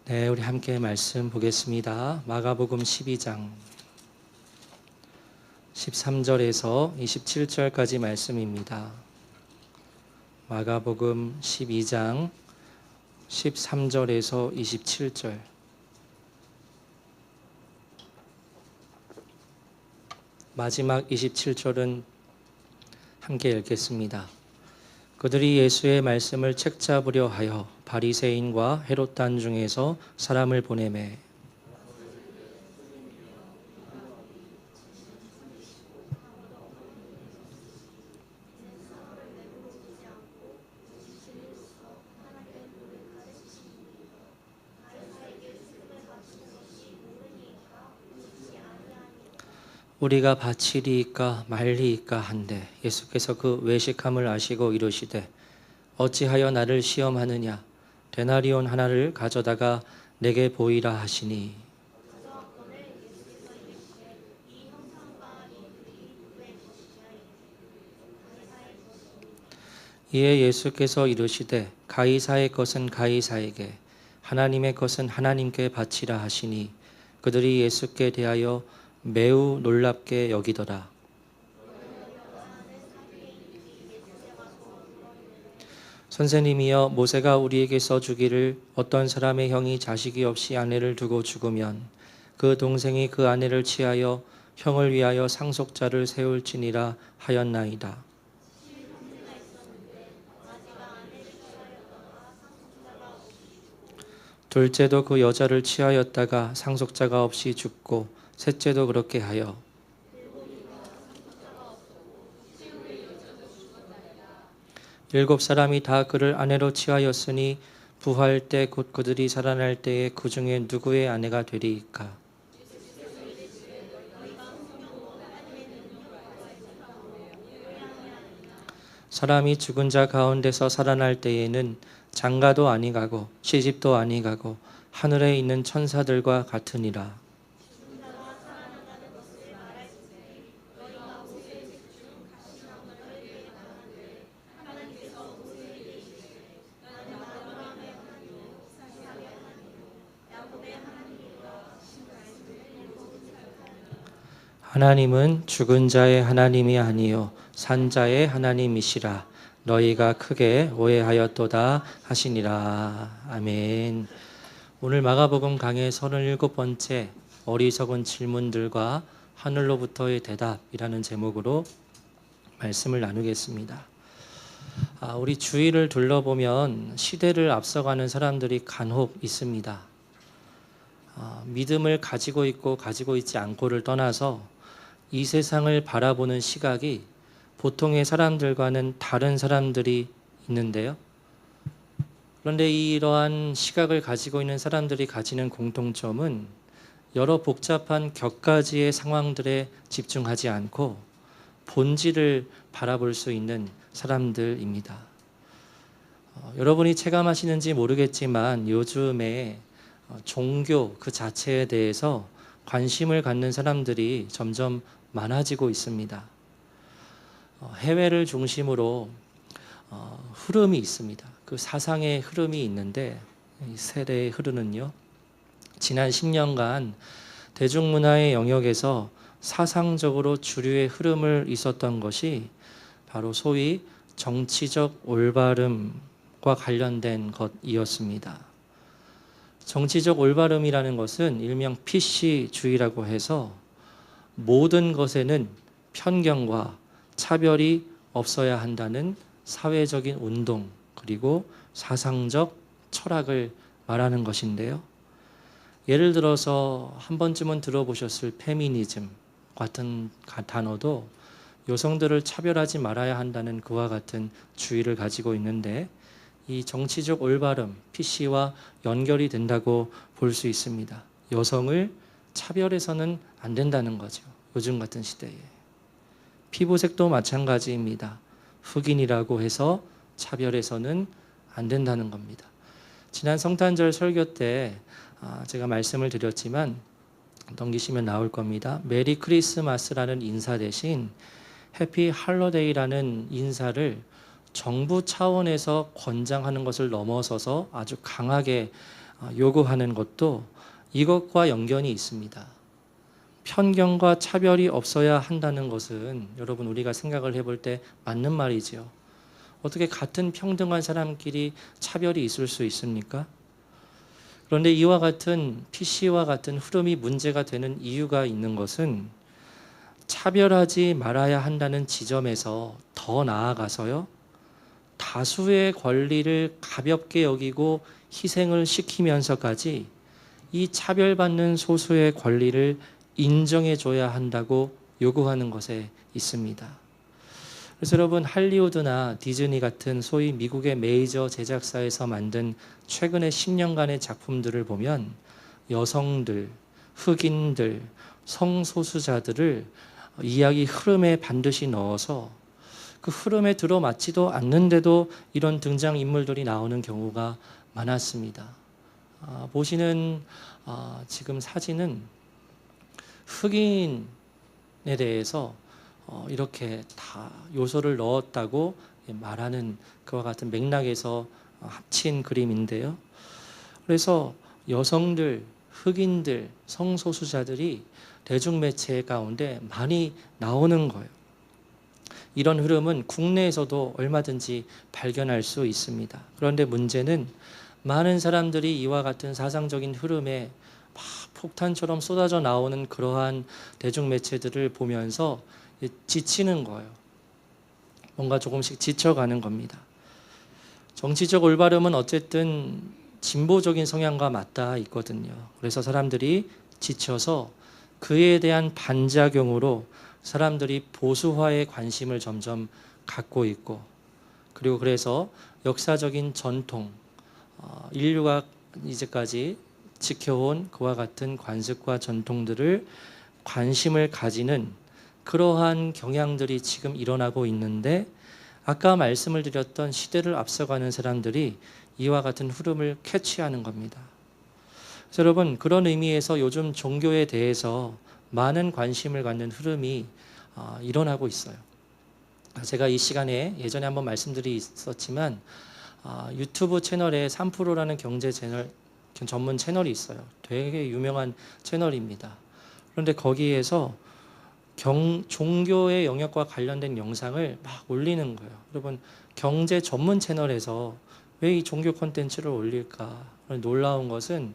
네, 우리 함께 말씀 보겠습니다. 마가복음 12장 13절에서 27절까지 말씀입니다. 마가복음 12장 13절에서 27절. 마지막 27절은 함께 읽겠습니다. 그들이 예수의 말씀을 책잡으려 하여 바리새인과 헤롯단 중에서 사람을 보내매 우리가 바치리이까 말리이까 한데 예수께서 그 외식함을 아시고 이르시되 어찌하여 나를 시험하느냐 데나리온 하나를 가져다가 내게 보이라 하시니 이에 예수께서 이르시되 가이사의 것은 가이사에게 하나님의 것은 하나님께 바치라 하시니 그들이 예수께 대하여 매우 놀랍게 여기더라. 선생님이여 모세가 우리에게 써주기를 어떤 사람의 형이 자식이 없이 아내를 두고 죽으면 그 동생이 그 아내를 취하여 형을 위하여 상속자를 세울지니라 하였나이다. 둘째도 그 여자를 취하였다가 상속자가 없이 죽고 셋째도 그렇게 하여 일곱 사람이 다 그를 아내로 취하였으니 부활 때 곧 그들이 살아날 때에 그 중에 누구의 아내가 되리이까? 사람이 죽은 자 가운데서 살아날 때에는 장가도 아니가고 시집도 아니가고 하늘에 있는 천사들과 같으니라. 하나님은 죽은 자의 하나님이 아니요 산 자의 하나님이시라. 너희가 크게 오해하였도다 하시니라. 아멘. 오늘 마가복음 강의 37번째 어리석은 질문들과 하늘로부터의 대답이라는 제목으로 말씀을 나누겠습니다. 우리 주위를 둘러보면 시대를 앞서가는 사람들이 간혹 있습니다. 믿음을 가지고 있고 가지고 있지 않고를 떠나서 이 세상을 바라보는 시각이 보통의 사람들과는 다른 사람들이 있는데요. 그런데 이러한 시각을 가지고 있는 사람들이 가지는 공통점은 여러 복잡한 격가지의 상황들에 집중하지 않고 본질을 바라볼 수 있는 사람들입니다. 여러분이 체감하시는지 모르겠지만 요즘에 종교 그 자체에 대해서 관심을 갖는 사람들이 점점 많아지고 있습니다. 해외를 중심으로 흐름이 있습니다. 그 사상의 흐름이 있는데 이 세대의 흐름은요. 지난 10년간 대중문화의 영역에서 사상적으로 주류의 흐름을 있었던 것이 바로 소위 정치적 올바름과 관련된 것이었습니다. 정치적 올바름이라는 것은 일명 PC주의라고 해서 모든 것에는 편견과 차별이 없어야 한다는 사회적인 운동 그리고 사상적 철학을 말하는 것인데요. 예를 들어서 한 번쯤은 들어보셨을 페미니즘 같은 단어도 여성들을 차별하지 말아야 한다는 그와 같은 주의를 가지고 있는데 이 정치적 올바름, PC와 연결이 된다고 볼 수 있습니다. 여성을 차별해서는 안 된다는 거죠. 요즘 같은 시대에. 피부색도 마찬가지입니다. 흑인이라고 해서 차별해서는 안 된다는 겁니다. 지난 성탄절 설교 때 제가 말씀을 드렸지만 넘기시면 나올 겁니다. 메리 크리스마스라는 인사 대신 해피 할로데이라는 인사를 정부 차원에서 권장하는 것을 넘어서서 아주 강하게 요구하는 것도 이것과 연관이 있습니다. 편견과 차별이 없어야 한다는 것은 여러분 우리가 생각을 해볼 때 맞는 말이지요. 어떻게 같은 평등한 사람끼리 차별이 있을 수 있습니까? 그런데 이와 같은 PC와 같은 흐름이 문제가 되는 이유가 있는 것은 차별하지 말아야 한다는 지점에서 더 나아가서요, 다수의 권리를 가볍게 여기고 희생을 시키면서까지 이 차별받는 소수의 권리를 인정해줘야 한다고 요구하는 것에 있습니다. 그래서 여러분, 할리우드나 디즈니 같은 소위 미국의 메이저 제작사에서 만든 최근의 10년간의 작품들을 보면 여성들, 흑인들, 성소수자들을 이야기 흐름에 반드시 넣어서 그 흐름에 들어맞지도 않는데도 이런 등장인물들이 나오는 경우가 많았습니다. 보시는 지금 사진은 흑인에 대해서 이렇게 다 요소를 넣었다고 말하는 그와 같은 맥락에서 합친 그림인데요. 그래서 여성들, 흑인들, 성소수자들이 대중매체 가운데 많이 나오는 거예요. 이런 흐름은 국내에서도 얼마든지 발견할 수 있습니다. 그런데 문제는 많은 사람들이 이와 같은 사상적인 흐름에 막 폭탄처럼 쏟아져 나오는 그러한 대중매체들을 보면서 지치는 거예요. 뭔가 조금씩 지쳐가는 겁니다. 정치적 올바름은 어쨌든 진보적인 성향과 맞닿아 있거든요. 그래서 사람들이 지쳐서 그에 대한 반작용으로 사람들이 보수화에 관심을 점점 갖고 있고, 그리고 그래서 역사적인 전통, 인류가 이제까지 지켜온 그와 같은 관습과 전통들을 관심을 가지는 그러한 경향들이 지금 일어나고 있는데, 아까 말씀을 드렸던 시대를 앞서가는 사람들이 이와 같은 흐름을 캐치하는 겁니다. 그래서 여러분, 그런 의미에서 요즘 종교에 대해서 많은 관심을 갖는 흐름이 일어나고 있어요. 제가 이 시간에 예전에 한번 말씀드렸었지만 유튜브 채널에 3프로라는 경제 채널, 전문 채널이 있어요. 되게 유명한 채널입니다. 그런데 거기에서 종교의 영역과 관련된 영상을 막 올리는 거예요. 여러분, 경제 전문 채널에서 왜 이 종교 콘텐츠를 올릴까? 놀라운 것은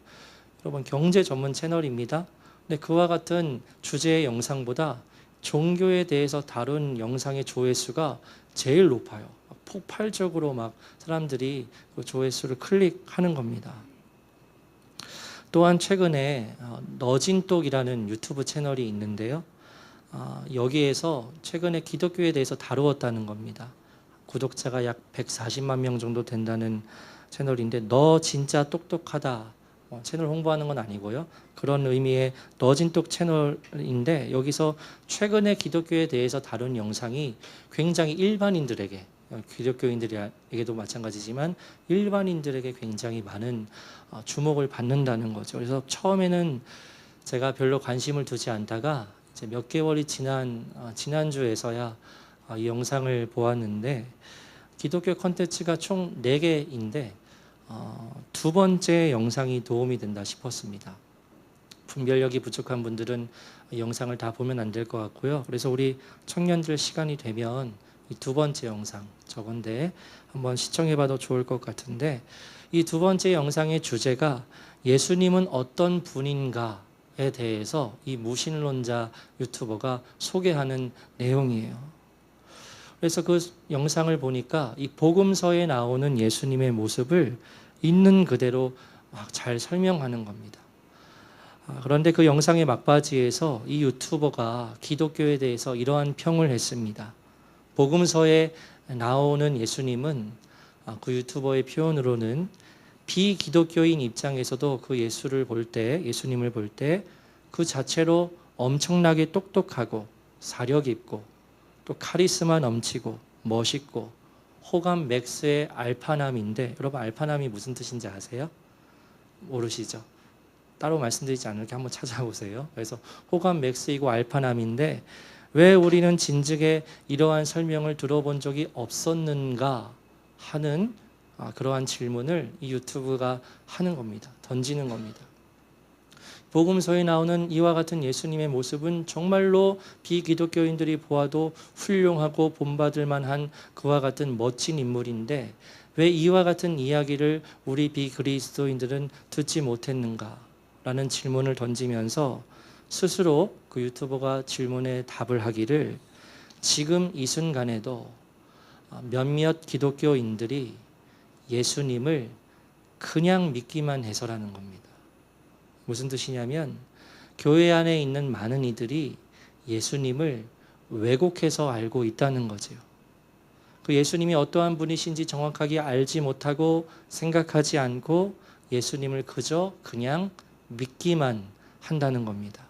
여러분, 경제 전문 채널입니다. 근데 그와 같은 주제의 영상보다 종교에 대해서 다룬 영상의 조회수가 제일 높아요. 폭발적으로 막 사람들이 그 조회수를 클릭하는 겁니다. 또한 최근에 너진똑이라는 유튜브 채널이 있는데요. 여기에서 최근에 기독교에 대해서 다루었다는 겁니다. 구독자가 약 140만 명 정도 된다는 채널인데, 너 진짜 똑똑하다. 채널 홍보하는 건 아니고요. 그런 의미의 너진똑 채널인데, 여기서 최근에 기독교에 대해서 다룬 영상이 굉장히 일반인들에게, 기독교인들에게도 마찬가지지만 일반인들에게 굉장히 많은 주목을 받는다는 거죠. 그래서 처음에는 제가 별로 관심을 두지 않다가 이제 몇 개월이 지난주에서야 이 영상을 보았는데, 기독교 콘텐츠가 총 4개인데 두 번째 영상이 도움이 된다 싶었습니다. 분별력이 부족한 분들은 이 영상을 다 보면 안 될 것 같고요. 그래서 우리 청년들 시간이 되면 이 두 번째 영상, 저건데 한번 시청해봐도 좋을 것 같은데, 이 두 번째 영상의 주제가 예수님은 어떤 분인가에 대해서 이 무신론자 유튜버가 소개하는 내용이에요. 그래서 그 영상을 보니까 이 복음서에 나오는 예수님의 모습을 있는 그대로 막 잘 설명하는 겁니다. 그런데 그 영상의 막바지에서 이 유튜버가 기독교에 대해서 이러한 평을 했습니다. 복음서에 나오는 예수님은 그 유튜버의 표현으로는 비기독교인 입장에서도 그 예수님을 볼 때 그 자체로 엄청나게 똑똑하고 사력 있고 또 카리스마 넘치고 멋있고 호감 맥스의 알파남인데, 여러분 알파남이 무슨 뜻인지 아세요? 모르시죠? 따로 말씀드리지 않을게 한번 찾아보세요. 그래서 호감 맥스이고 알파남인데 왜 우리는 진즉에 이러한 설명을 들어본 적이 없었는가 하는 그러한 질문을 이 유튜브가 하는 겁니다. 던지는 겁니다. 복음서에 나오는 이와 같은 예수님의 모습은 정말로 비기독교인들이 보아도 훌륭하고 본받을 만한 그와 같은 멋진 인물인데 왜 이와 같은 이야기를 우리 비그리스도인들은 듣지 못했는가? 라는 질문을 던지면서 스스로 그 유튜버가 질문에 답을 하기를 지금 이 순간에도 몇몇 기독교인들이 예수님을 그냥 믿기만 해서라는 겁니다. 무슨 뜻이냐면 교회 안에 있는 많은 이들이 예수님을 왜곡해서 알고 있다는 거죠. 그 예수님이 어떠한 분이신지 정확하게 알지 못하고 생각하지 않고 예수님을 그저 그냥 믿기만 한다는 겁니다.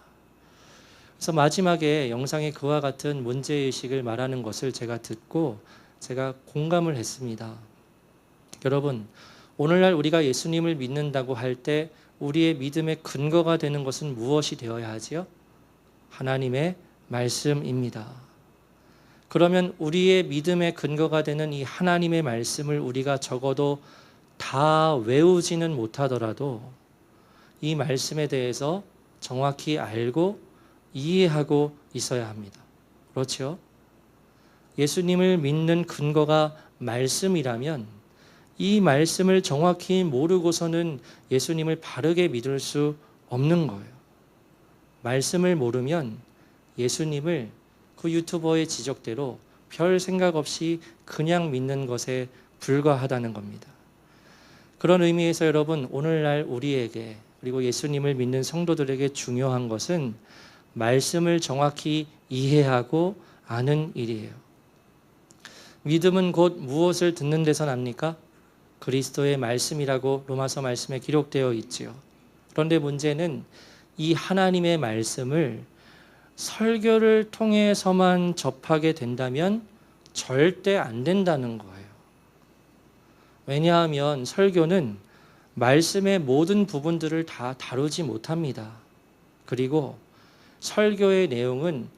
그래서 마지막에 영상에 그와 같은 문제의식을 말하는 것을 제가 듣고 제가 공감을 했습니다. 여러분, 오늘날 우리가 예수님을 믿는다고 할 때 우리의 믿음의 근거가 되는 것은 무엇이 되어야 하지요? 하나님의 말씀입니다. 그러면 우리의 믿음의 근거가 되는 이 하나님의 말씀을 우리가 적어도 다 외우지는 못하더라도 이 말씀에 대해서 정확히 알고 이해하고 있어야 합니다. 그렇죠? 예수님을 믿는 근거가 말씀이라면 이 말씀을 정확히 모르고서는 예수님을 바르게 믿을 수 없는 거예요. 말씀을 모르면 예수님을 그 유튜버의 지적대로 별 생각 없이 그냥 믿는 것에 불과하다는 겁니다. 그런 의미에서 여러분, 오늘날 우리에게 그리고 예수님을 믿는 성도들에게 중요한 것은 말씀을 정확히 이해하고 아는 일이에요. 믿음은 곧 무엇을 듣는 데서 납니까? 그리스도의 말씀이라고 로마서 말씀에 기록되어 있지요. 그런데 문제는 이 하나님의 말씀을 설교를 통해서만 접하게 된다면 절대 안 된다는 거예요. 왜냐하면 설교는 말씀의 모든 부분들을 다 다루지 못합니다. 그리고 설교의 내용은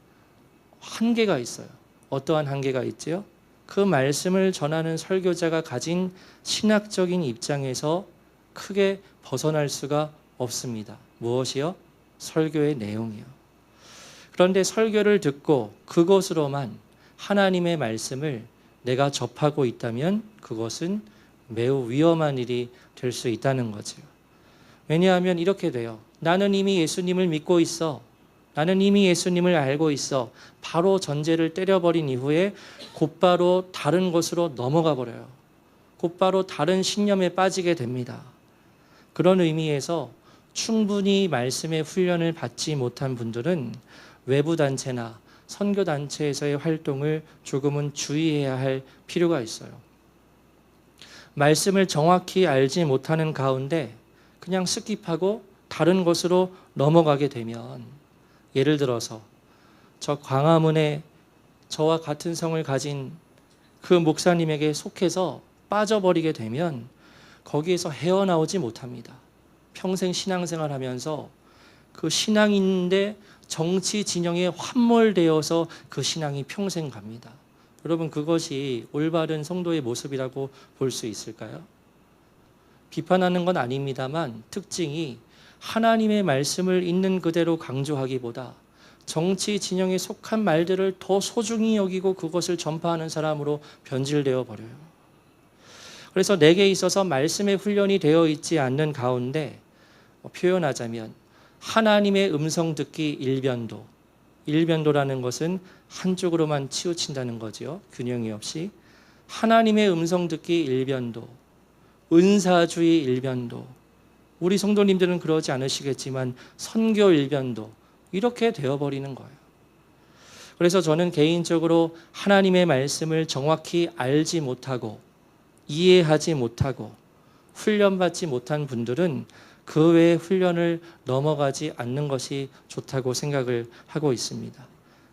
한계가 있어요. 어떠한 한계가 있지요? 그 말씀을 전하는 설교자가 가진 신학적인 입장에서 크게 벗어날 수가 없습니다. 무엇이요? 설교의 내용이요. 그런데 설교를 듣고 그것으로만 하나님의 말씀을 내가 접하고 있다면 그것은 매우 위험한 일이 될 수 있다는 거죠. 왜냐하면 이렇게 돼요. 나는 이미 예수님을 믿고 있어. 나는 이미 예수님을 알고 있어. 바로 전제를 때려버린 이후에 곧바로 다른 것으로 넘어가 버려요. 곧바로 다른 신념에 빠지게 됩니다. 그런 의미에서 충분히 말씀의 훈련을 받지 못한 분들은 외부 단체나 선교 단체에서의 활동을 조금은 주의해야 할 필요가 있어요. 말씀을 정확히 알지 못하는 가운데 그냥 스킵하고 다른 것으로 넘어가게 되면, 예를 들어서 저 광화문에 저와 같은 성을 가진 그 목사님에게 속해서 빠져버리게 되면 거기에서 헤어나오지 못합니다. 평생 신앙생활 하면서 그 신앙인데 정치 진영에 함몰되어서 그 신앙이 평생 갑니다. 여러분, 그것이 올바른 성도의 모습이라고 볼 수 있을까요? 비판하는 건 아닙니다만 특징이 하나님의 말씀을 있는 그대로 강조하기보다 정치 진영에 속한 말들을 더 소중히 여기고 그것을 전파하는 사람으로 변질되어 버려요. 그래서 내게 있어서 말씀의 훈련이 되어 있지 않는 가운데 표현하자면 하나님의 음성 듣기 일변도라는 것은 한쪽으로만 치우친다는 거죠. 균형이 없이. 하나님의 음성 듣기 일변도, 은사주의 일변도, 우리 성도님들은 그러지 않으시겠지만 선교 일변도, 이렇게 되어버리는 거예요. 그래서 저는 개인적으로 하나님의 말씀을 정확히 알지 못하고 이해하지 못하고 훈련받지 못한 분들은 그 외의 훈련을 넘어가지 않는 것이 좋다고 생각을 하고 있습니다.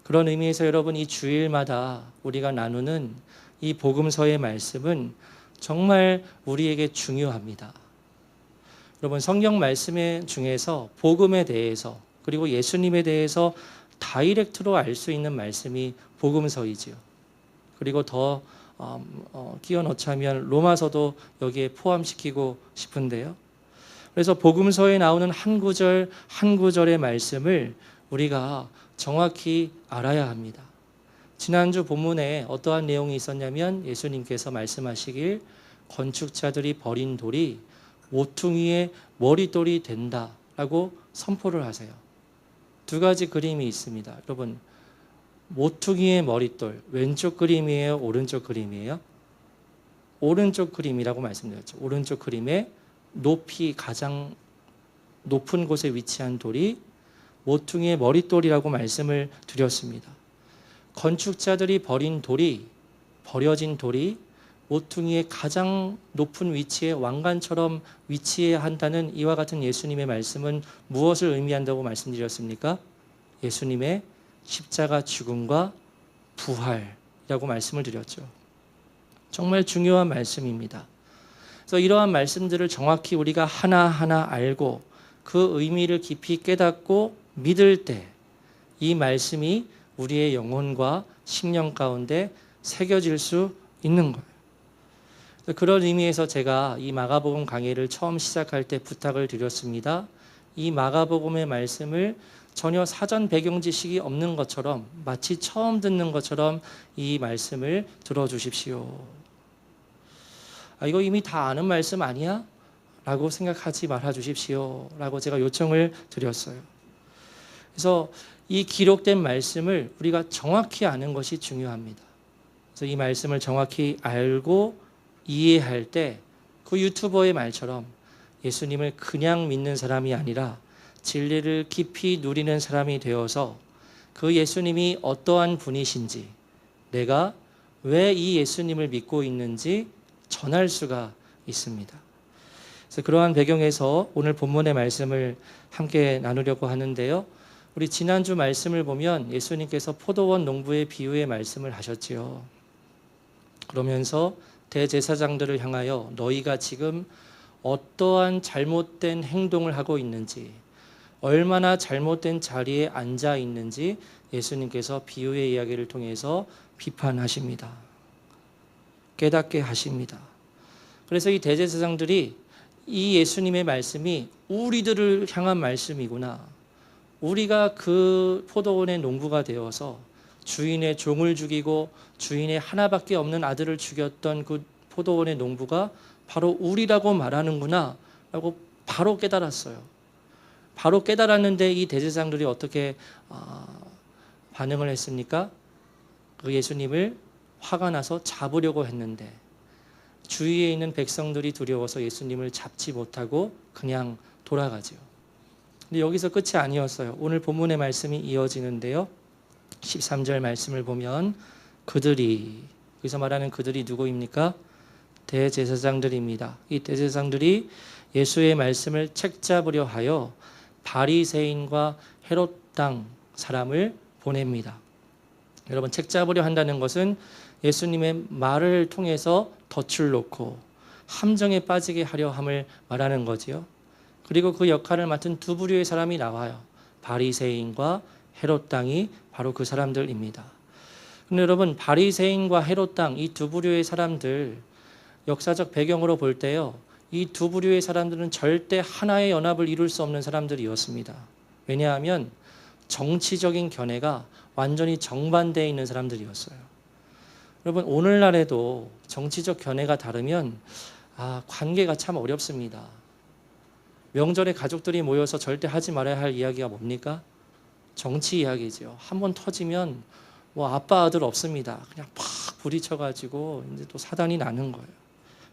그런 의미에서 여러분, 이 주일마다 우리가 나누는 이 복음서의 말씀은 정말 우리에게 중요합니다. 여러분, 성경 말씀 중에서 복음에 대해서 그리고 예수님에 대해서 다이렉트로 알 수 있는 말씀이 복음서이지요. 그리고 더 끼워 넣자면 로마서도 여기에 포함시키고 싶은데요. 그래서 복음서에 나오는 한 구절 한 구절의 말씀을 우리가 정확히 알아야 합니다. 지난주 본문에 어떠한 내용이 있었냐면 예수님께서 말씀하시길 건축자들이 버린 돌이 모퉁이의 머릿돌이 된다라고 선포를 하세요. 두 가지 그림이 있습니다. 여러분, 모퉁이의 머릿돌, 왼쪽 그림이에요? 오른쪽 그림이에요? 오른쪽 그림이라고 말씀드렸죠. 오른쪽 그림에 높이 가장 높은 곳에 위치한 돌이 모퉁이의 머릿돌이라고 말씀을 드렸습니다. 건축자들이 버려진 돌이 모퉁이의 가장 높은 위치에 왕관처럼 위치해야 한다는 이와 같은 예수님의 말씀은 무엇을 의미한다고 말씀드렸습니까? 예수님의 십자가 죽음과 부활이라고 말씀을 드렸죠. 정말 중요한 말씀입니다. 그래서 이러한 말씀들을 정확히 우리가 하나하나 알고 그 의미를 깊이 깨닫고 믿을 때 이 말씀이 우리의 영혼과 심령 가운데 새겨질 수 있는 거예요. 그런 의미에서 제가 이 마가복음 강의를 처음 시작할 때 부탁을 드렸습니다. 이 마가복음의 말씀을 전혀 사전 배경 지식이 없는 것처럼 마치 처음 듣는 것처럼 이 말씀을 들어주십시오. 이거 이미 다 아는 말씀 아니야? 라고 생각하지 말아 주십시오. 라고 제가 요청을 드렸어요. 그래서 이 기록된 말씀을 우리가 정확히 아는 것이 중요합니다. 그래서 이 말씀을 정확히 알고 이해할 때 그 유튜버의 말처럼 예수님을 그냥 믿는 사람이 아니라 진리를 깊이 누리는 사람이 되어서 그 예수님이 어떠한 분이신지, 내가 왜 이 예수님을 믿고 있는지 전할 수가 있습니다. 그래서 그러한 배경에서 오늘 본문의 말씀을 함께 나누려고 하는데요. 우리 지난주 말씀을 보면 예수님께서 포도원 농부의 비유의 말씀을 하셨지요. 그러면서 대제사장들을 향하여 너희가 지금 어떠한 잘못된 행동을 하고 있는지, 얼마나 잘못된 자리에 앉아 있는지 예수님께서 비유의 이야기를 통해서 비판하십니다. 깨닫게 하십니다. 그래서 이 대제사장들이 이 예수님의 말씀이 우리들을 향한 말씀이구나. 우리가 그 포도원의 농부가 되어서 주인의 종을 죽이고 주인의 하나밖에 없는 아들을 죽였던 그 포도원의 농부가 바로 우리라고 말하는구나 라고 바로 깨달았어요. 바로 깨달았는데 이 대제사장들이 어떻게 반응을 했습니까? 그 예수님을 화가 나서 잡으려고 했는데 주위에 있는 백성들이 두려워서 예수님을 잡지 못하고 그냥 돌아가죠. 근데 여기서 끝이 아니었어요. 오늘 본문의 말씀이 이어지는데요. 13절 말씀을 보면 여기서 말하는 그들이 누구입니까? 대제사장들입니다. 이 대제사장들이 예수의 말씀을 책잡으려 하여 바리새인과 헤롯 땅 사람을 보냅니다. 여러분, 책잡으려 한다는 것은 예수님의 말을 통해서 덫을 놓고 함정에 빠지게 하려 함을 말하는 거지요. 그리고 그 역할을 맡은 두 부류의 사람이 나와요. 바리새인과 헤롯 땅이 바로 그 사람들입니다. 근데 여러분, 바리새인과 헤롯 땅 이 두 부류의 사람들 역사적 배경으로 볼 때요. 이 두 부류의 사람들은 절대 하나의 연합을 이룰 수 없는 사람들이었습니다. 왜냐하면 정치적인 견해가 완전히 정반대에 있는 사람들이었어요. 여러분, 오늘날에도 정치적 견해가 다르면 관계가 참 어렵습니다. 명절에 가족들이 모여서 절대 하지 말아야 할 이야기가 뭡니까? 정치 이야기죠. 한번 터지면 아빠 아들 없습니다. 그냥 팍 부딪혀가지고 이제 또 사단이 나는 거예요.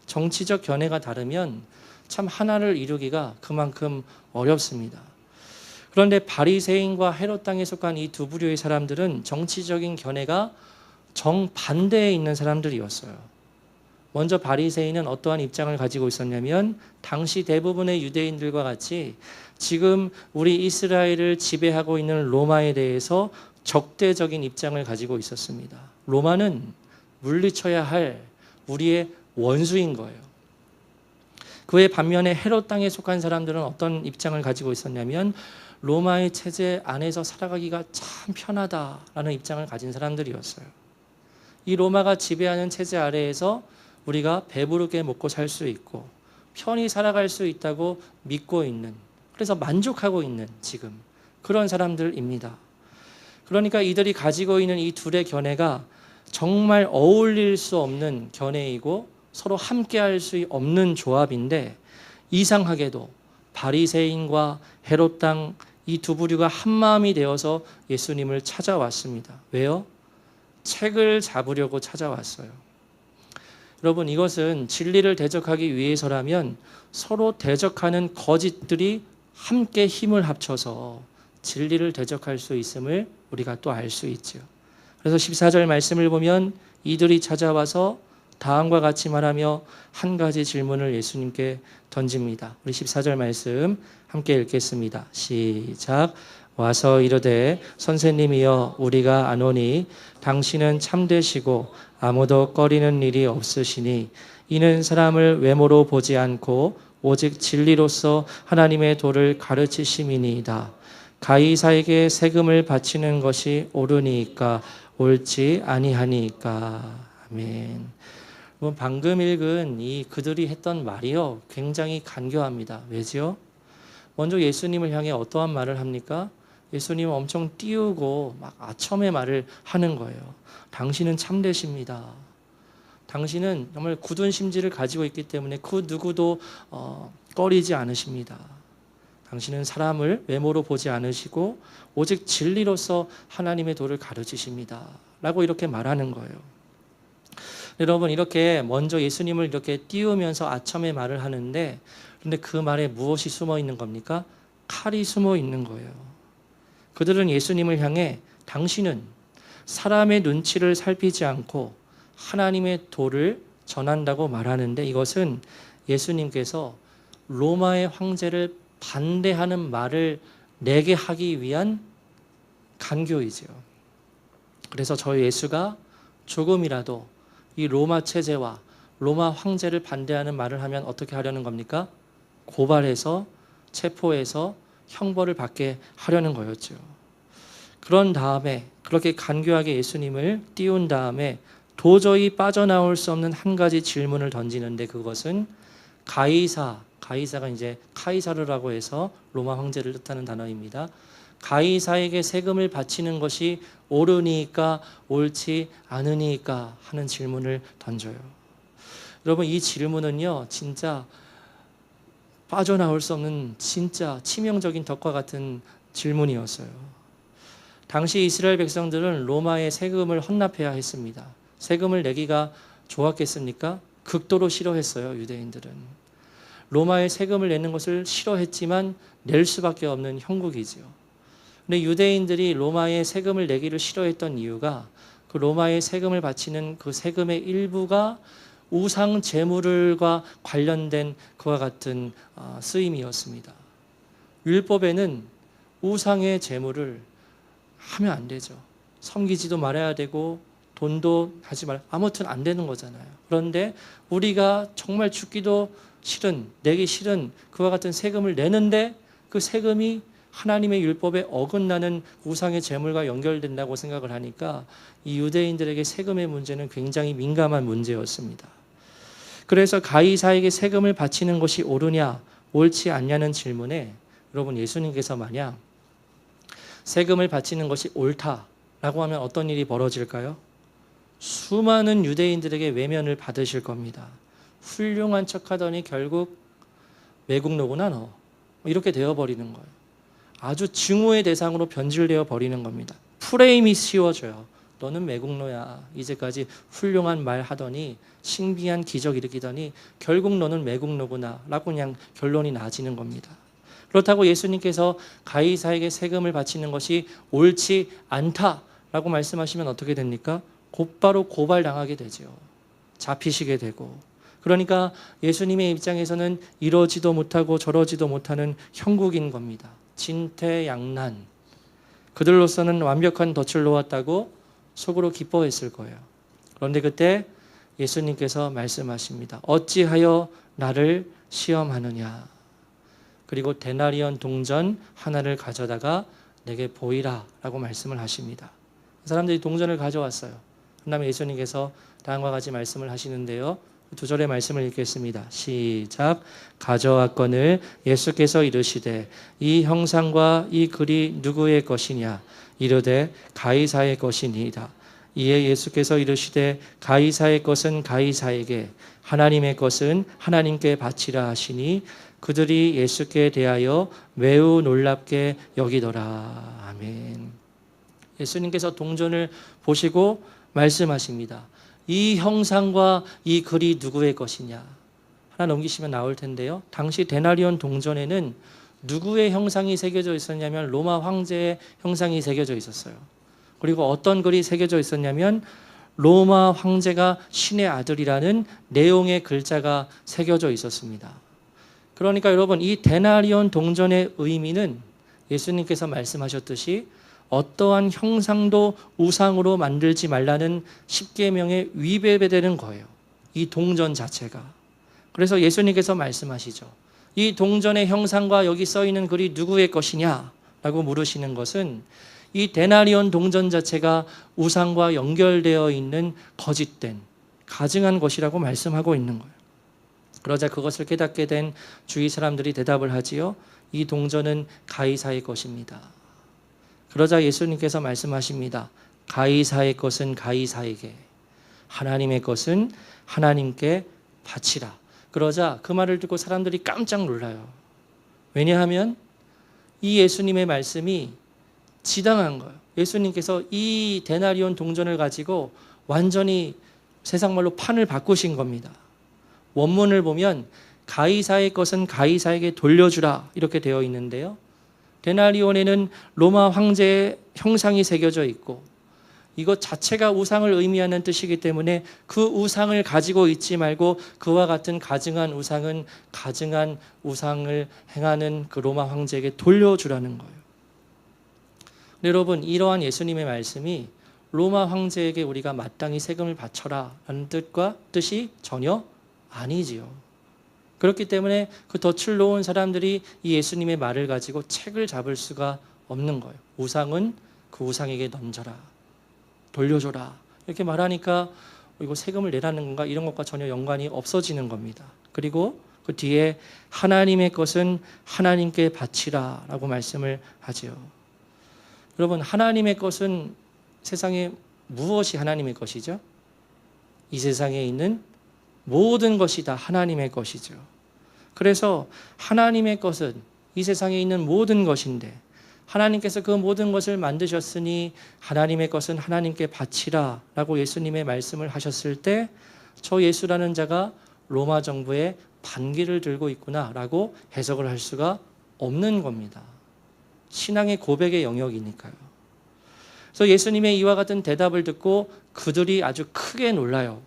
정치적 견해가 다르면 참 하나를 이루기가 그만큼 어렵습니다. 그런데 바리새인과 헤롯 땅에 속한 이 두 부류의 사람들은 정치적인 견해가 정반대에 있는 사람들이었어요. 먼저 바리새인은 어떠한 입장을 가지고 있었냐면 당시 대부분의 유대인들과 같이 지금 우리 이스라엘을 지배하고 있는 로마에 대해서 적대적인 입장을 가지고 있었습니다. 로마는 물리쳐야 할 우리의 원수인 거예요. 그의 반면에 헤롯 땅에 속한 사람들은 어떤 입장을 가지고 있었냐면 로마의 체제 안에서 살아가기가 참 편하다라는 입장을 가진 사람들이었어요. 이 로마가 지배하는 체제 아래에서 우리가 배부르게 먹고 살 수 있고 편히 살아갈 수 있다고 믿고 있는, 그래서 만족하고 있는 지금 그런 사람들입니다. 그러니까 이들이 가지고 있는 이 둘의 견해가 정말 어울릴 수 없는 견해이고 서로 함께할 수 없는 조합인데, 이상하게도 바리새인과 헤롯 당 이 두 부류가 한 마음이 되어서 예수님을 찾아왔습니다. 왜요? 책을 잡으려고 찾아왔어요. 여러분, 이것은 진리를 대적하기 위해서라면 서로 대적하는 거짓들이 함께 힘을 합쳐서 진리를 대적할 수 있음을 우리가 또 알 수 있죠. 그래서 14절 말씀을 보면 이들이 찾아와서 다음과 같이 말하며 한 가지 질문을 예수님께 던집니다. 우리 14절 말씀 함께 읽겠습니다. 시작. 와서 이르되 선생님이여 우리가 아노니 당신은 참되시고 아무도 꺼리는 일이 없으시니 이는 사람을 외모로 보지 않고 오직 진리로서 하나님의 도를 가르치심이니이다. 가이사에게 세금을 바치는 것이 옳으니까 옳지 아니하니까. 아멘. 방금 읽은 이 그들이 했던 말이요, 굉장히 간교합니다. 왜죠? 먼저 예수님을 향해 어떠한 말을 합니까? 예수님은 엄청 띄우고 막 아첨의 말을 하는 거예요. 당신은 참되십니다. 당신은 정말 굳은 심지를 가지고 있기 때문에 그 누구도 꺼리지 않으십니다. 당신은 사람을 외모로 보지 않으시고 오직 진리로서 하나님의 도를 가르치십니다. 라고 이렇게 말하는 거예요. 여러분, 이렇게 먼저 예수님을 이렇게 띄우면서 아첨의 말을 하는데, 그런데 그 말에 무엇이 숨어 있는 겁니까? 칼이 숨어 있는 거예요. 그들은 예수님을 향해 당신은 사람의 눈치를 살피지 않고 하나님의 도를 전한다고 말하는데, 이것은 예수님께서 로마의 황제를 반대하는 말을 내게 하기 위한 간교이지요. 그래서 저희 예수가 조금이라도 이 로마 체제와 로마 황제를 반대하는 말을 하면 어떻게 하려는 겁니까? 고발해서 체포해서 형벌을 받게 하려는 거였죠. 그런 다음에 그렇게 간교하게 예수님을 띄운 다음에 도저히 빠져나올 수 없는 한 가지 질문을 던지는데, 그것은 가이사가 이제 카이사르라고 해서 로마 황제를 뜻하는 단어입니다. 가이사에게 세금을 바치는 것이 옳으니까 옳지 않으니까 하는 질문을 던져요. 여러분, 이 질문은요, 진짜 빠져나올 수 없는 진짜 치명적인 덕과 같은 질문이었어요. 당시 이스라엘 백성들은 로마의 세금을 헌납해야 했습니다. 세금을 내기가 좋았겠습니까? 극도로 싫어했어요, 유대인들은. 로마의 세금을 내는 것을 싫어했지만 낼 수밖에 없는 형국이지요. 근데 유대인들이 로마의 세금을 내기를 싫어했던 이유가, 그 로마의 세금을 바치는 그 세금의 일부가 우상 제물과 관련된 그와 같은 쓰임이었습니다. 율법에는 우상의 제물을 하면 안 되죠. 섬기지도 말아야 되고 돈도 하지 말, 아무튼 안 되는 거잖아요. 그런데 우리가 정말 죽기도 싫은, 내기 싫은 그와 같은 세금을 내는데, 그 세금이 하나님의 율법에 어긋나는 우상의 제물과 연결된다고 생각을 하니까 이 유대인들에게 세금의 문제는 굉장히 민감한 문제였습니다. 그래서 가이사에게 세금을 바치는 것이 옳으냐 옳지 않냐는 질문에, 여러분, 예수님께서 만약 세금을 바치는 것이 옳다라고 하면 어떤 일이 벌어질까요? 수많은 유대인들에게 외면을 받으실 겁니다. 훌륭한 척하더니 결국 매국노구나 너, 이렇게 되어버리는 거예요. 아주 증오의 대상으로 변질되어 버리는 겁니다. 프레임이 씌워져요. 너는 매국노야. 이제까지 훌륭한 말 하더니 신비한 기적 일으키더니 결국 너는 매국노구나 라고 그냥 결론이 나지는 겁니다. 그렇다고 예수님께서 가이사에게 세금을 바치는 것이 옳지 않다라고 말씀하시면 어떻게 됩니까? 곧바로 고발당하게 되죠. 잡히시게 되고. 그러니까 예수님의 입장에서는 이러지도 못하고 저러지도 못하는 형국인 겁니다. 진퇴양난. 그들로서는 완벽한 덫을 놓았다고 속으로 기뻐했을 거예요. 그런데 그때 예수님께서 말씀하십니다. 어찌하여 나를 시험하느냐. 그리고 데나리온 동전 하나를 가져다가 내게 보이라 라고 말씀을 하십니다. 사람들이 동전을 가져왔어요. 그 다음에 예수님께서 다음과 같이 말씀을 하시는데요. 두 절의 말씀을 읽겠습니다. 시작. 가져왔거늘 예수께서 이르시되 이 형상과 이 글이 누구의 것이냐 이르되 가이사의 것이니이다. 이에 예수께서 이르시되 가이사의 것은 가이사에게 하나님의 것은 하나님께 바치라 하시니 그들이 예수께 대하여 매우 놀랍게 여기더라. 아멘. 예수님께서 동전을 보시고 말씀하십니다. 이 형상과 이 글이 누구의 것이냐. 하나 넘기시면 나올 텐데요. 당시 데나리온 동전에는 누구의 형상이 새겨져 있었냐면 로마 황제의 형상이 새겨져 있었어요. 그리고 어떤 글이 새겨져 있었냐면 로마 황제가 신의 아들이라는 내용의 글자가 새겨져 있었습니다. 그러니까 여러분, 이 데나리온 동전의 의미는 예수님께서 말씀하셨듯이 어떠한 형상도 우상으로 만들지 말라는 십계명에 위배되는 거예요. 이 동전 자체가. 그래서 예수님께서 말씀하시죠. 이 동전의 형상과 여기 써 있는 글이 누구의 것이냐 라고 물으시는 것은 이 데나리온 동전 자체가 우상과 연결되어 있는 거짓된 가증한 것이라고 말씀하고 있는 거예요. 그러자 그것을 깨닫게 된 주위 사람들이 대답을 하지요. 이 동전은 가이사의 것입니다. 그러자 예수님께서 말씀하십니다. 가이사의 것은 가이사에게, 하나님의 것은 하나님께 바치라. 그러자 그 말을 듣고 사람들이 깜짝 놀라요. 왜냐하면 이 예수님의 말씀이 지당한 거예요. 예수님께서 이 데나리온 동전을 가지고 완전히 세상 말로 판을 바꾸신 겁니다. 원문을 보면 가이사의 것은 가이사에게 돌려주라 이렇게 되어 있는데요. 데나리온에는 로마 황제의 형상이 새겨져 있고 이것 자체가 우상을 의미하는 뜻이기 때문에 그 우상을 가지고 있지 말고 그와 같은 가증한 우상은 가증한 우상을 행하는 그 로마 황제에게 돌려주라는 거예요. 근데 여러분, 이러한 예수님의 말씀이 로마 황제에게 우리가 마땅히 세금을 바쳐라 라는 뜻이 전혀 아니지요. 그렇기 때문에 그 덫을 놓은 사람들이 이 예수님의 말을 가지고 책을 잡을 수가 없는 거예요. 우상은 그 우상에게 던져라, 돌려줘라 이렇게 말하니까 이거 세금을 내라는 건가 이런 것과 전혀 연관이 없어지는 겁니다. 그리고 그 뒤에 하나님의 것은 하나님께 바치라 라고 말씀을 하지요. 여러분, 하나님의 것은 세상에 무엇이 하나님의 것이죠? 이 세상에 있는 모든 것이 다 하나님의 것이죠. 그래서 하나님의 것은 이 세상에 있는 모든 것인데 하나님께서 그 모든 것을 만드셨으니 하나님의 것은 하나님께 바치라 라고 예수님의 말씀을 하셨을 때 저 예수라는 자가 로마 정부의 반기를 들고 있구나 라고 해석을 할 수가 없는 겁니다. 신앙의 고백의 영역이니까요. 그래서 예수님의 이와 같은 대답을 듣고 그들이 아주 크게 놀라요.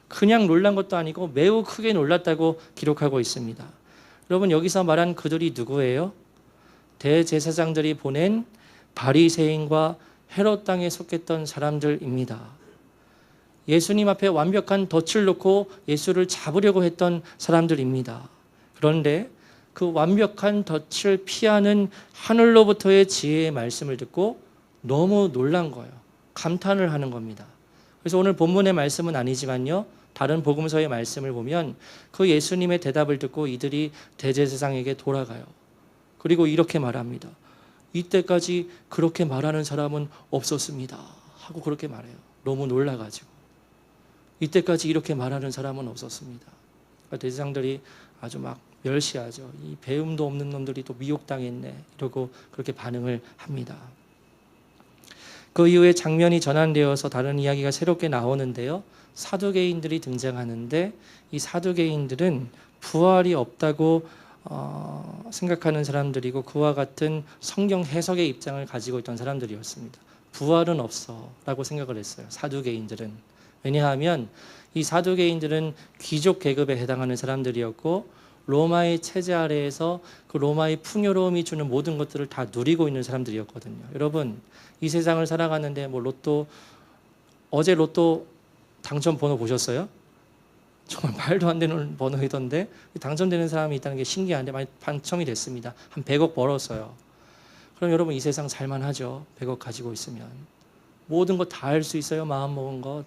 그냥 놀란 것도 아니고 매우 크게 놀랐다고 기록하고 있습니다. 여러분, 여기서 말한 그들이 누구예요? 대제사장들이 보낸 바리새인과 헤롯 땅에 속했던 사람들입니다. 예수님 앞에 완벽한 덫을 놓고 예수를 잡으려고 했던 사람들입니다. 그런데 그 완벽한 덫을 피하는 하늘로부터의 지혜의 말씀을 듣고 너무 놀란 거예요. 감탄을 하는 겁니다. 그래서 오늘 본문의 말씀은 아니지만요, 다른 복음서의 말씀을 보면 그 예수님의 대답을 듣고 이들이 대제사장에게 돌아가요. 그리고 이렇게 말합니다. 이때까지 그렇게 말하는 사람은 없었습니다 하고 그렇게 말해요. 너무 놀라가지고 이때까지 이렇게 말하는 사람은 없었습니다. 대제사장들이 아주 막 멸시하죠. 이 배움도 없는 놈들이 또 미혹당했네 이러고 그렇게 반응을 합니다. 그 이후에 장면이 전환되어서 다른 이야기가 새롭게 나오는데요. 사두개인들이 등장하는데 이 사두개인들은 부활이 없다고 생각하는 사람들이고 그와 같은 성경 해석의 입장을 가지고 있던 사람들이었습니다. 부활은 없어 라고 생각을 했어요. 사두개인들은. 왜냐하면 이 사두개인들은 귀족 계급에 해당하는 사람들이었고 로마의 체제 아래에서 그 로마의 풍요로움이 주는 모든 것들을 다 누리고 있는 사람들이었거든요. 여러분, 이 세상을 살아가는데 뭐 어제 로또 당첨 번호 보셨어요? 정말 말도 안 되는 번호이던데 당첨되는 사람이 있다는 게 신기한데 많이 당첨이 됐습니다. 한 100억 벌었어요. 그럼 여러분, 이 세상 살만하죠? 100억 가지고 있으면. 모든 것 다 할 수 있어요. 마음 먹은 것.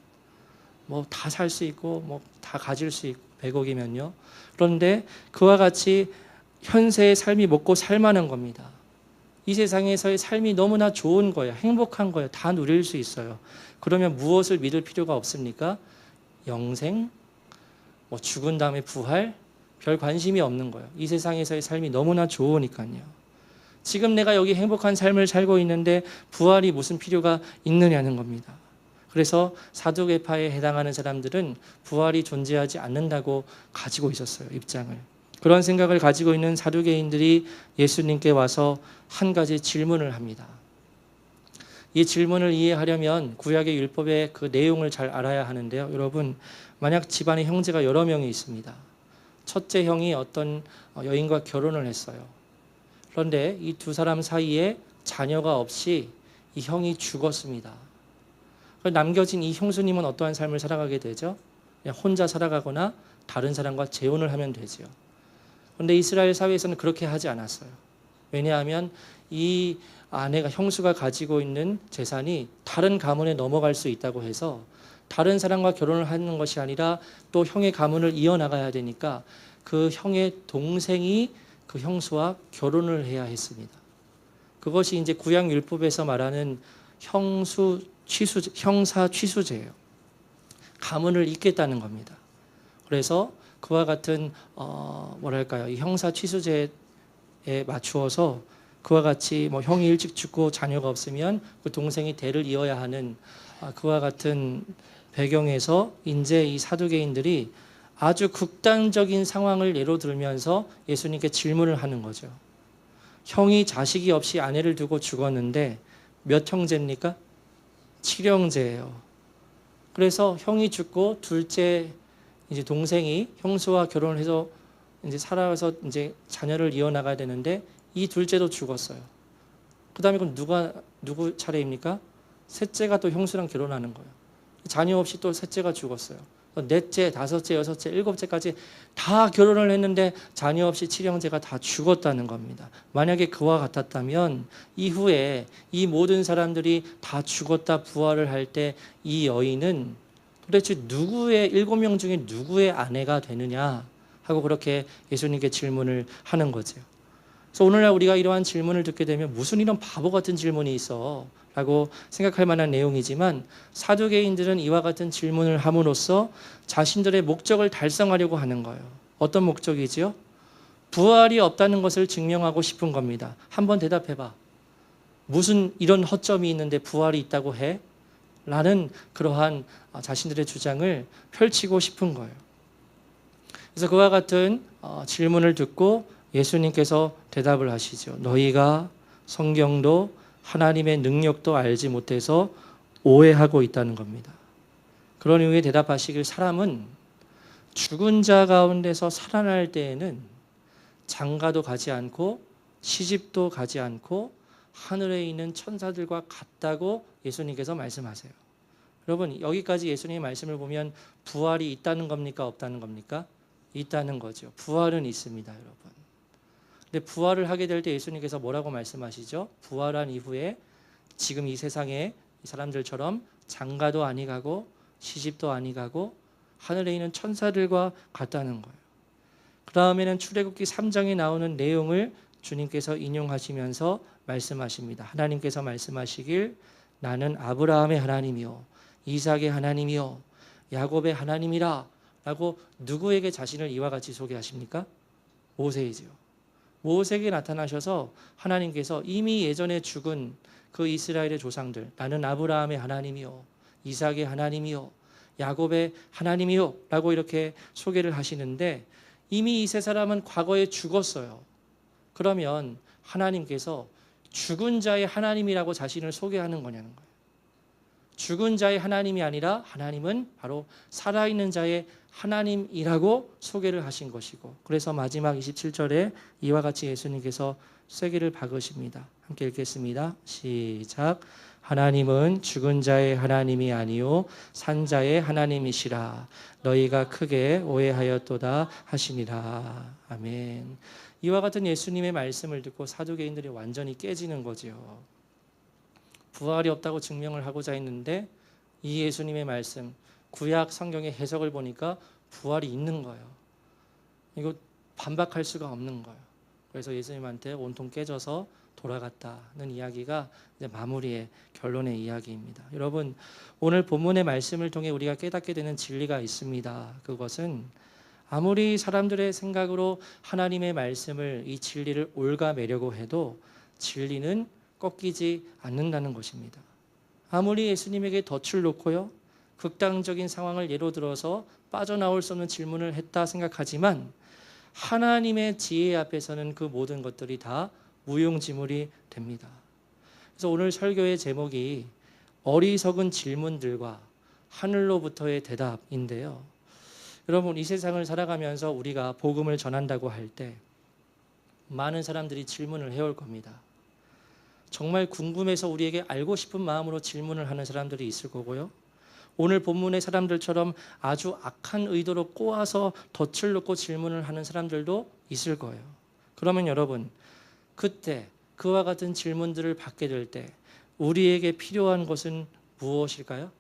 뭐 다 살 수 있고 뭐 다 가질 수 있고 100억이면요. 그런데 그와 같이 현세의 삶이 먹고 살만한 겁니다. 이 세상에서의 삶이 너무나 좋은 거예요. 행복한 거예요. 다 누릴 수 있어요. 그러면 무엇을 믿을 필요가 없습니까? 영생, 뭐 죽은 다음에 부활, 별 관심이 없는 거예요. 이 세상에서의 삶이 너무나 좋으니까요. 지금 내가 여기 행복한 삶을 살고 있는데 부활이 무슨 필요가 있느냐는 겁니다. 그래서 사두개파에 해당하는 사람들은 부활이 존재하지 않는다고 가지고 있었어요, 입장을. 그런 생각을 가지고 있는 사두개인들이 예수님께 와서 한 가지 질문을 합니다. 이 질문을 이해하려면 구약의 율법의 그 내용을 잘 알아야 하는데요. 여러분, 만약 집안에 형제가 여러 명이 있습니다. 첫째 형이 어떤 여인과 결혼을 했어요. 그런데 이 두 사람 사이에 자녀가 없이 이 형이 죽었습니다. 남겨진 이 형수님은 어떠한 삶을 살아가게 되죠? 그냥 혼자 살아가거나 다른 사람과 재혼을 하면 되죠. 그런데 이스라엘 사회에서는 그렇게 하지 않았어요. 왜냐하면 이 아내가 형수가 가지고 있는 재산이 다른 가문에 넘어갈 수 있다고 해서 다른 사람과 결혼을 하는 것이 아니라 또 형의 가문을 이어나가야 되니까 그 형의 동생이 그 형수와 결혼을 해야 했습니다. 그것이 이제 구약 율법에서 말하는 형사 취수제예요. 가문을 잇겠다는 겁니다. 그래서 그와 같은 이 형사 취수제에 맞추어서 그와 같이 뭐 형이 일찍 죽고 자녀가 없으면 그 동생이 대를 이어야 하는 그와 같은 배경에서 이제 이 사두개인들이 아주 극단적인 상황을 예로 들면서 예수님께 질문을 하는 거죠. 형이 자식이 없이 아내를 두고 죽었는데 몇 형제입니까? 7형제예요. 그래서 형이 죽고 둘째 이제 동생이 형수와 결혼을 해서 이제 살아서 이제 자녀를 이어나가야 되는데 이 둘째도 죽었어요. 그다음에 그럼 누구 차례입니까? 셋째가 또 형수랑 결혼하는 거예요. 자녀 없이 또 셋째가 죽었어요. 넷째, 다섯째, 여섯째, 일곱째까지 다 결혼을 했는데 자녀 없이 7형제가 다 죽었다는 겁니다. 만약에 그와 같았다면 이후에 이 모든 사람들이 다 죽었다 부활을 할 때 이 여인은 도대체 누구의 7명 중에 누구의 아내가 되느냐 하고 그렇게 예수님께 질문을 하는 거죠. 그래서 오늘날 우리가 이러한 질문을 듣게 되면 무슨 이런 바보 같은 질문이 있어 라고 생각할 만한 내용이지만 사두개인들은 이와 같은 질문을 함으로써 자신들의 목적을 달성하려고 하는 거예요. 어떤 목적이지요? 부활이 없다는 것을 증명하고 싶은 겁니다. 한번 대답해봐. 무슨 이런 허점이 있는데 부활이 있다고 해? 라는 그러한 자신들의 주장을 펼치고 싶은 거예요. 그래서 그와 같은 질문을 듣고 예수님께서 대답을 하시죠. 너희가 성경도 하나님의 능력도 알지 못해서 오해하고 있다는 겁니다. 그런 이유에 대답하시길 사람은 죽은 자 가운데서 살아날 때에는 장가도 가지 않고 시집도 가지 않고 하늘에 있는 천사들과 같다고 예수님께서 말씀하세요. 여러분 여기까지 예수님의 말씀을 보면 부활이 있다는 겁니까? 없다는 겁니까? 있다는 거죠. 부활은 있습니다, 여러분. 근데 부활을 하게 될 때 예수님께서 뭐라고 말씀하시죠? 부활한 이후에 지금 이 세상에 사람들처럼 장가도 아니 가고 시집도 아니 가고 하늘에 있는 천사들과 같다는 거예요. 그 다음에는 출애굽기 3장에 나오는 내용을 주님께서 인용하시면서 말씀하십니다. 하나님께서 말씀하시길 나는 아브라함의 하나님이요 이삭의 하나님이요 야곱의 하나님이라 라고 누구에게 자신을 이와 같이 소개하십니까? 모세이지요. 모세에게 나타나셔서 하나님께서 이미 예전에 죽은 그 이스라엘의 조상들 나는 아브라함의 하나님이요 이삭의 하나님이요 야곱의 하나님이요 라고 이렇게 소개를 하시는데 이미 이 세 사람은 과거에 죽었어요. 그러면 하나님께서 죽은 자의 하나님이라고 자신을 소개하는 거냐는 거예요. 죽은 자의 하나님이 아니라 하나님은 바로 살아있는 자의 하나님이라고 소개를 하신 것이고 그래서 마지막 27절에 이와 같이 예수님께서 쐐기를 박으십니다. 함께 읽겠습니다. 시작. 하나님은 죽은 자의 하나님이 아니요 산 자의 하나님이시라 너희가 크게 오해하였도다 하시니라. 아멘. 이와 같은 예수님의 말씀을 듣고 사두개인들이 완전히 깨지는 거죠. 부활이 없다고 증명을 하고자 했는데 이 예수님의 말씀 구약 성경의 해석을 보니까 부활이 있는 거예요. 이거 반박할 수가 없는 거예요. 그래서 예수님한테 온통 깨져서 돌아갔다는 이야기가 이제 마무리의 결론의 이야기입니다. 여러분, 오늘 본문의 말씀을 통해 우리가 깨닫게 되는 진리가 있습니다. 그것은 아무리 사람들의 생각으로 하나님의 말씀을, 이 진리를 옭아매려고 해도 진리는 꺾이지 않는다는 것입니다. 아무리 예수님에게 덫을 놓고요, 극단적인 상황을 예로 들어서 빠져나올 수 없는 질문을 했다 생각하지만 하나님의 지혜 앞에서는 그 모든 것들이 다 무용지물이 됩니다. 그래서 오늘 설교의 제목이 어리석은 질문들과 하늘로부터의 대답인데요. 여러분, 이 세상을 살아가면서 우리가 복음을 전한다고 할 때 많은 사람들이 질문을 해올 겁니다. 정말 궁금해서 우리에게 알고 싶은 마음으로 질문을 하는 사람들이 있을 거고요. 오늘 본문의 사람들처럼 아주 악한 의도로 꼬아서 덫을 놓고 질문을 하는 사람들도 있을 거예요. 그러면 여러분, 그때 그와 같은 질문들을 받게 될 때 우리에게 필요한 것은 무엇일까요?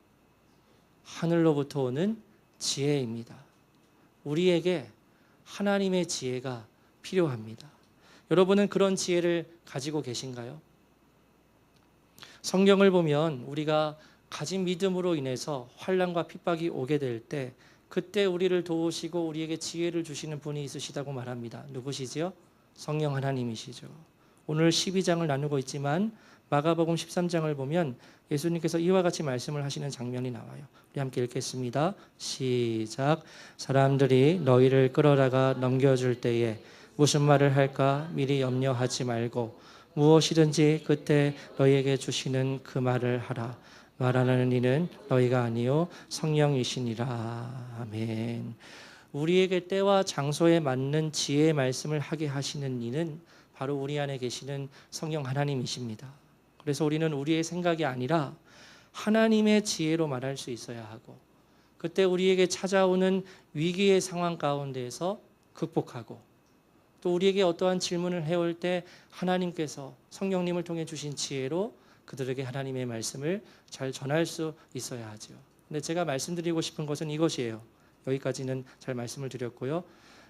하늘로부터 오는 지혜입니다. 우리에게 하나님의 지혜가 필요합니다. 여러분은 그런 지혜를 가지고 계신가요? 성경을 보면 우리가 가진 믿음으로 인해서 환난과 핍박이 오게 될 때 그때 우리를 도우시고 우리에게 지혜를 주시는 분이 있으시다고 말합니다. 누구시지요? 성령 하나님이시죠. 오늘 12장을 나누고 있지만 마가복음 13장을 보면 예수님께서 이와 같이 말씀을 하시는 장면이 나와요. 우리 함께 읽겠습니다. 시작. 사람들이 너희를 끌어다가 넘겨줄 때에 무슨 말을 할까 미리 염려하지 말고 무엇이든지 그때 너희에게 주시는 그 말을 하라. 말하는 이는 너희가 아니요 성령이시니라. 아멘. 우리에게 때와 장소에 맞는 지혜의 말씀을 하게 하시는 이는 바로 우리 안에 계시는 성령 하나님이십니다. 그래서 우리는 우리의 생각이 아니라 하나님의 지혜로 말할 수 있어야 하고, 그때 우리에게 찾아오는 위기의 상황 가운데에서 극복하고, 또 우리에게 어떠한 질문을 해올 때 하나님께서 성령님을 통해 주신 지혜로 그들에게 하나님의 말씀을 잘 전할 수 있어야 하죠. 근데 제가 말씀드리고 싶은 것은 이것이에요. 여기까지는 잘 말씀을 드렸고요.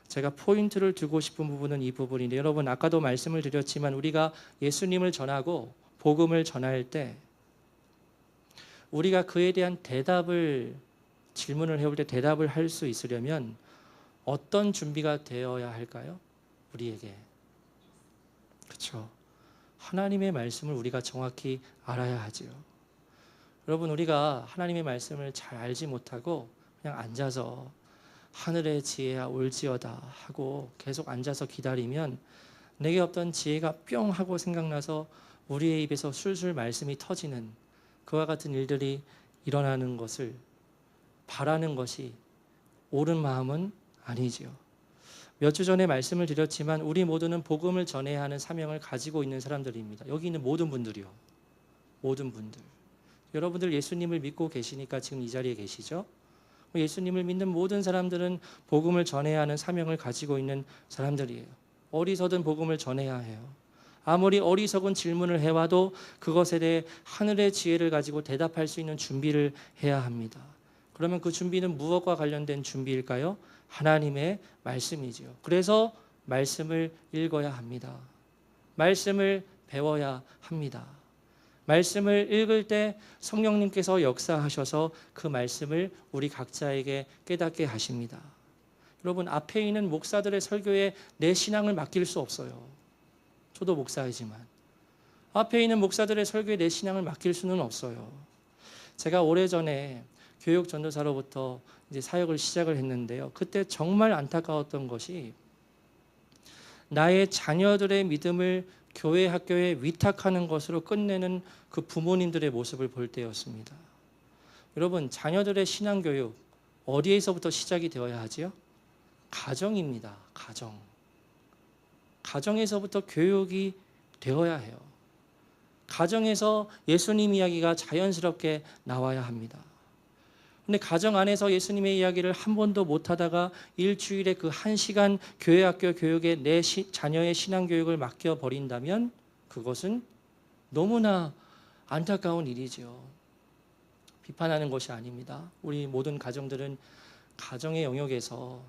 제가 포인트를 두고 싶은 부분은 이 부분인데, 여러분 아까도 말씀을 드렸지만 우리가 예수님을 전하고 복음을 전할 때 우리가 그에 대한 질문을 해올 때 대답을 할 수 있으려면 어떤 준비가 되어야 할까요? 우리에게. 그렇죠. 하나님의 말씀을 우리가 정확히 알아야 하지요. 여러분, 우리가 하나님의 말씀을 잘 알지 못하고 그냥 앉아서 하늘의 지혜야 올지어다 하고 계속 앉아서 기다리면 내게 어떤 지혜가 뿅 하고 생각나서 우리의 입에서 술술 말씀이 터지는 그와 같은 일들이 일어나는 것을 바라는 것이 옳은 마음은 아니지요. 몇 주 전에 말씀을 드렸지만 우리 모두는 복음을 전해야 하는 사명을 가지고 있는 사람들입니다. 여기 있는 모든 분들이요. 모든 분들. 여러분들 예수님을 믿고 계시니까 지금 이 자리에 계시죠? 예수님을 믿는 모든 사람들은 복음을 전해야 하는 사명을 가지고 있는 사람들이에요. 어리석은 복음을 전해야 해요. 아무리 어리석은 질문을 해와도 그것에 대해 하늘의 지혜를 가지고 대답할 수 있는 준비를 해야 합니다. 그러면 그 준비는 무엇과 관련된 준비일까요? 하나님의 말씀이지요. 그래서 말씀을 읽어야 합니다. 말씀을 배워야 합니다. 말씀을 읽을 때 성령님께서 역사하셔서 그 말씀을 우리 각자에게 깨닫게 하십니다. 여러분, 앞에 있는 목사들의 설교에 내 신앙을 맡길 수 없어요. 저도 목사이지만 앞에 있는 목사들의 설교에 내 신앙을 맡길 수는 없어요. 제가 오래전에 교육 전도사로부터 이제 사역을 시작을 했는데요. 그때 정말 안타까웠던 것이 나의 자녀들의 믿음을 교회 학교에 위탁하는 것으로 끝내는 그 부모님들의 모습을 볼 때였습니다. 여러분, 자녀들의 신앙교육 어디에서부터 시작이 되어야 하지요? 가정입니다. 가정에서부터 교육이 되어야 해요. 가정에서 예수님 이야기가 자연스럽게 나와야 합니다. 근데 가정 안에서 예수님의 이야기를 한 번도 못하다가 일주일에 그 1시간 교회학교 교육에 내 자녀의 신앙교육을 맡겨버린다면 그것은 너무나 안타까운 일이죠. 비판하는 것이 아닙니다. 우리 모든 가정들은 가정의 영역에서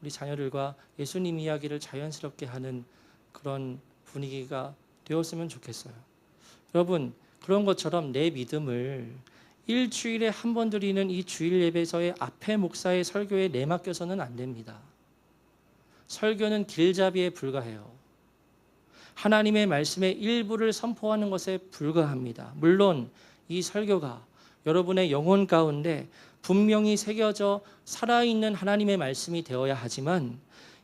우리 자녀들과 예수님 이야기를 자연스럽게 하는 그런 분위기가 되었으면 좋겠어요. 여러분, 그런 것처럼 내 믿음을 일주일에 한 번 드리는 이 주일 예배에서의 앞에 목사의 설교에 내맡겨서는 안 됩니다. 설교는 길잡이에 불과해요. 하나님의 말씀의 일부를 선포하는 것에 불과합니다. 물론 이 설교가 여러분의 영혼 가운데 분명히 새겨져 살아있는 하나님의 말씀이 되어야 하지만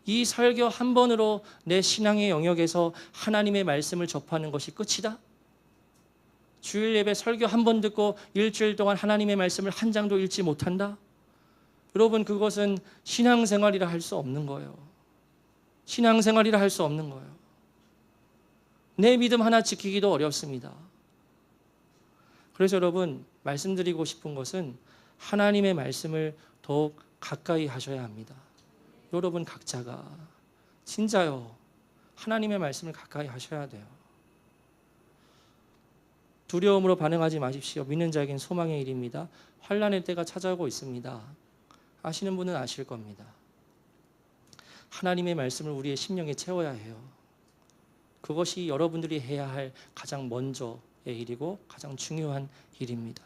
이 설교 한 번으로 내 신앙의 영역에서 하나님의 말씀을 접하는 것이 끝이다? 주일 예배 설교 한 번 듣고 일주일 동안 하나님의 말씀을 한 장도 읽지 못한다? 여러분, 그것은 신앙생활이라 할 수 없는 거예요. 신앙생활이라 할 수 없는 거예요. 내 믿음 하나 지키기도 어렵습니다. 그래서 여러분, 말씀드리고 싶은 것은 하나님의 말씀을 더욱 가까이 하셔야 합니다. 여러분 각자가 진짜요, 하나님의 말씀을 가까이 하셔야 돼요. 두려움으로 반응하지 마십시오. 믿는 자에겐 소망의 일입니다. 환난의 때가 찾아오고 있습니다. 아시는 분은 아실 겁니다. 하나님의 말씀을 우리의 심령에 채워야 해요. 그것이 여러분들이 해야 할 가장 먼저의 일이고 가장 중요한 일입니다.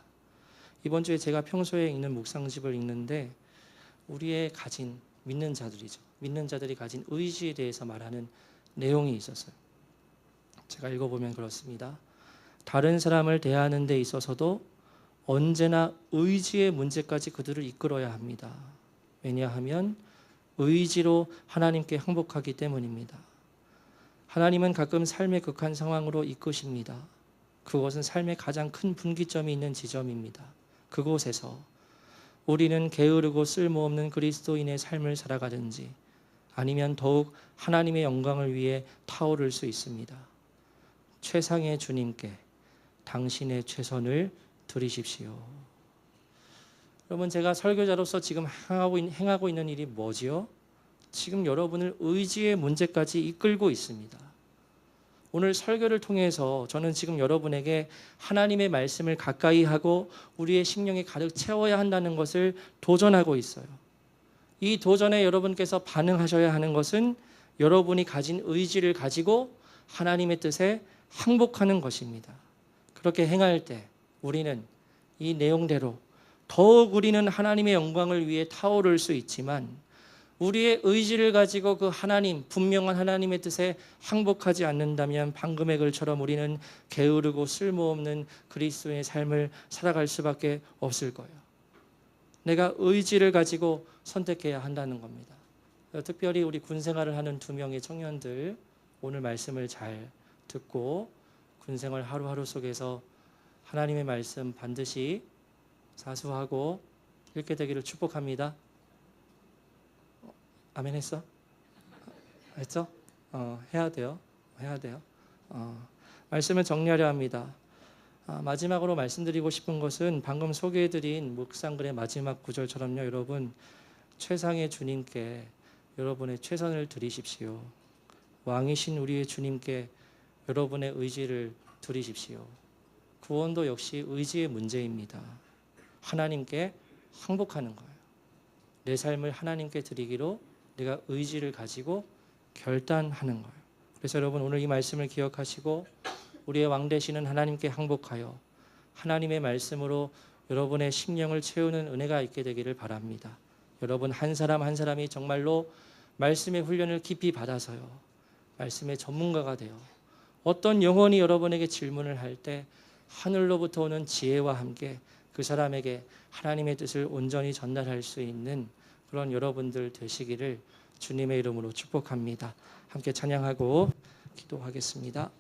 이번 주에 제가 평소에 읽는 묵상집을 읽는데 우리의 가진 믿는 자들이죠. 믿는 자들이 가진 의지에 대해서 말하는 내용이 있었어요. 제가 읽어보면 그렇습니다. 다른 사람을 대하는 데 있어서도 언제나 의지의 문제까지 그들을 이끌어야 합니다. 왜냐하면 의지로 하나님께 항복하기 때문입니다. 하나님은 가끔 삶의 극한 상황으로 이끄십니다. 그것은 삶의 가장 큰 분기점이 있는 지점입니다. 그곳에서 우리는 게으르고 쓸모없는 그리스도인의 삶을 살아가든지 아니면 더욱 하나님의 영광을 위해 타오를 수 있습니다. 최상의 주님께 당신의 최선을 드리십시오. 여러분, 제가 설교자로서 지금 행하고 있는 일이 뭐지요? 지금 여러분을 의지의 문제까지 이끌고 있습니다. 오늘 설교를 통해서 저는 지금 여러분에게 하나님의 말씀을 가까이 하고 우리의 심령에 가득 채워야 한다는 것을 도전하고 있어요. 이 도전에 여러분께서 반응하셔야 하는 것은 여러분이 가진 의지를 가지고 하나님의 뜻에 항복하는 것입니다. 그렇게 행할 때 우리는 이 내용대로 더욱 우리는 하나님의 영광을 위해 타오를 수 있지만 우리의 의지를 가지고 그 하나님, 분명한 하나님의 뜻에 항복하지 않는다면 방금의 글처럼 우리는 게으르고 쓸모없는 그리스도의 삶을 살아갈 수밖에 없을 거예요. 내가 의지를 가지고 선택해야 한다는 겁니다. 특별히 우리 군 생활을 하는 2명의 청년들, 오늘 말씀을 잘 듣고 군 생활 하루하루 속에서 하나님의 말씀 반드시 사수하고 읽게 되기를 축복합니다. 아멘 했어? 했죠? 해야 돼요. 말씀을 정리하려 합니다. 마지막으로 말씀드리고 싶은 것은 방금 소개해드린 묵상글의 마지막 구절처럼요. 여러분, 최상의 주님께 여러분의 최선을 드리십시오. 왕이신 우리의 주님께 여러분의 의지를 드리십시오. 구원도 역시 의지의 문제입니다. 하나님께 항복하는 거예요. 내 삶을 하나님께 드리기로 내가 의지를 가지고 결단하는 거예요. 그래서 여러분, 오늘 이 말씀을 기억하시고 우리의 왕 되시는 하나님께 항복하여 하나님의 말씀으로 여러분의 심령을 채우는 은혜가 있게 되기를 바랍니다. 여러분 한 사람 한 사람이 정말로 말씀의 훈련을 깊이 받아서요, 말씀의 전문가가 되어 어떤 영혼이 여러분에게 질문을 할 때 하늘로부터 오는 지혜와 함께 그 사람에게 하나님의 뜻을 온전히 전달할 수 있는 그런 여러분들 되시기를 주님의 이름으로 축복합니다. 함께 찬양하고 기도하겠습니다.